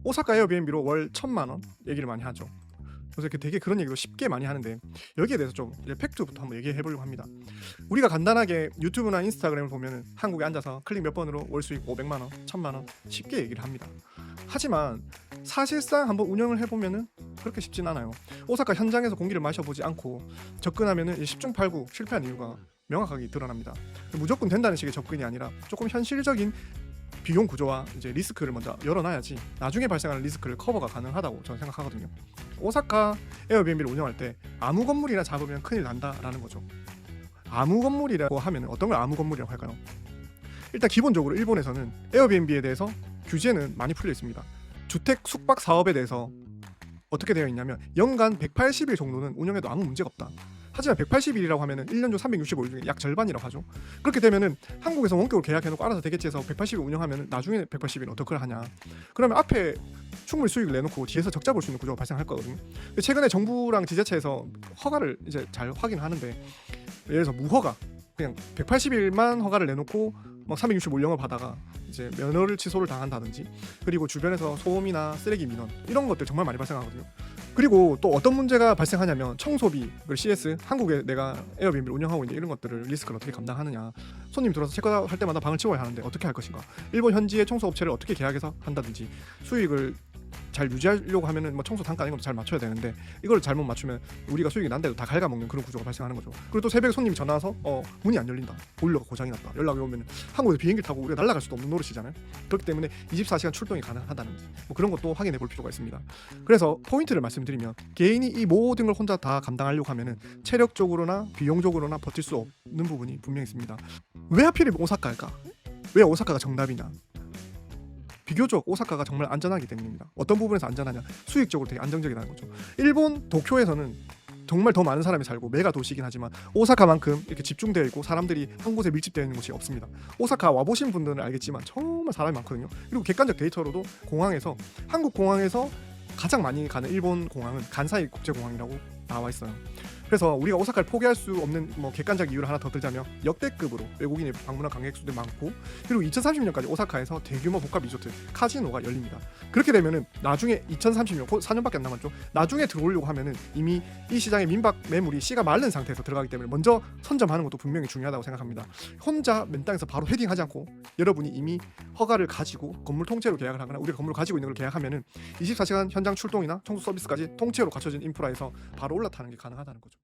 오사카 에어비앤비로 월 1,000만 원 얘기를 많이 하죠. 그래서 되게 그런 얘기도 쉽게 많이 하는데 여기에 대해서 좀 이제 팩트부터 한번 얘기해 보려고 합니다. 우리가 간단하게 유튜브나 인스타그램을 보면은 한국에 앉아서 클릭 몇 번으로 월 수익 500만 원, 1,000만 원 쉽게 얘기를 합니다. 하지만 사실상 한번 운영을 해보면은 그렇게 쉽진 않아요. 오사카 현장에서 공기를 마셔보지 않고 접근하면은 10중 8구 실패한 이유가 명확하게 드러납니다. 무조건 된다는 식의 접근이 아니라 조금 현실적인 비용 구조와 이제 리스크를 먼저 열어놔야지 나중에 발생하는 리스크를 커버가 가능하다고 저는 생각하거든요. 오사카 에어비앤비를 운영할 때 아무 건물이나 잡으면 큰일 난다라는 거죠. 아무 건물이라고 하면 어떤 걸 아무 건물이라고 할까요? 일단 기본적으로 일본에서는 에어비앤비에 대해서 규제는 많이 풀려 있습니다. 주택 숙박 사업에 대해서 어떻게 되어 있냐면 연간 180일 정도는 운영해도 아무 문제가 없다. 하지만 180일이라고 하면은 1년 중 365일 중에 약 절반이라고 하죠. 그렇게 되면은 한국에서 원격으로 계약해놓고 알아서 되겠지 해서 180일 운영하면은 나중에 180일 어떻게 하냐. 그러면 앞에 충분히 수익을 내놓고 뒤에서 적자 볼 수 있는 구조가 발생할 거거든요. 최근에 정부랑 지자체에서 허가를 이제 잘 확인하는데 예를 들어서 무허가 그냥 180일만 허가를 내놓고 막 365일 영업 하다가 이제 면허를 취소를 당한다든지 그리고 주변에서 소음이나 쓰레기 민원 이런 것들 정말 많이 발생하거든요. 그리고 또 어떤 문제가 발생하냐면 청소비, CS 한국에 내가 에어비앤비를 운영하고 있는 이런 것들을 리스크를 어떻게 감당하느냐. 손님 들어서 체크할 때마다 방을 치워야 하는데 어떻게 할 것인가. 일본 현지의 청소업체를 어떻게 계약해서 한다든지 수익을 잘 유지하려고 하면은 뭐 청소 단가 이런 것도 잘 맞춰야 되는데 이걸 잘못 맞추면 우리가 수익이 난데도 다 갉아먹는 그런 구조가 발생하는 거죠. 그리고 또 새벽에 손님이 전화 와서 문이 안 열린다, 보일러가 고장이 났다 연락이 오면 한국에서 비행기 타고 우리가 날아갈 수도 없는 노릇이잖아요. 그렇기 때문에 24시간 출동이 가능하다는지 뭐 그런 것도 확인해 볼 필요가 있습니다. 그래서 포인트를 말씀드리면 개인이 이 모든 걸 혼자 다 감당하려고 하면은 체력적으로나 비용적으로나 버틸 수 없는 부분이 분명히 있습니다. 왜 하필 오사카일까? 왜 오사카가 정답이냐? 비교적 오사카가 정말 안전하기 때문입니다. 어떤 부분에서 안전하냐? 수익적으로 되게 안정적이라는 거죠. 일본 도쿄에서는 정말 더 많은 사람이 살고 메가 도시이긴 하지만 오사카만큼 이렇게 집중되어 있고 사람들이 한 곳에 밀집되어 있는 곳이 없습니다. 오사카 와보신 분들은 알겠지만 정말 사람이 많거든요. 그리고 객관적 데이터로도 공항에서 한국 공항에서 가장 많이 가는 일본 공항은 간사이 국제공항이라고 나와 있어요. 그래서 우리가 오사카를 포기할 수 없는 뭐 객관적 이유를 하나 더 들자면 역대급으로 외국인이 방문한 관객 수도 많고 그리고 2030년까지 오사카에서 대규모 복합 리조트 카지노가 열립니다. 그렇게 되면은 나중에 2030년 4년밖에 안 남았죠. 나중에 들어오려고 하면은 이미 이 시장에 민박 매물이 씨가 마른 상태에서 들어가기 때문에 먼저 선점하는 것도 분명히 중요하다고 생각합니다. 혼자 맨 땅에서 바로 헤딩하지 않고 여러분이 이미 허가를 가지고 건물 통째로 계약을 하거나 우리가 건물을 가지고 있는 걸 계약하면은 24시간 현장 출동이나 청소 서비스까지 통째로 갖춰진 인프라에서 바로 올라타는 게 가능하다는 거죠.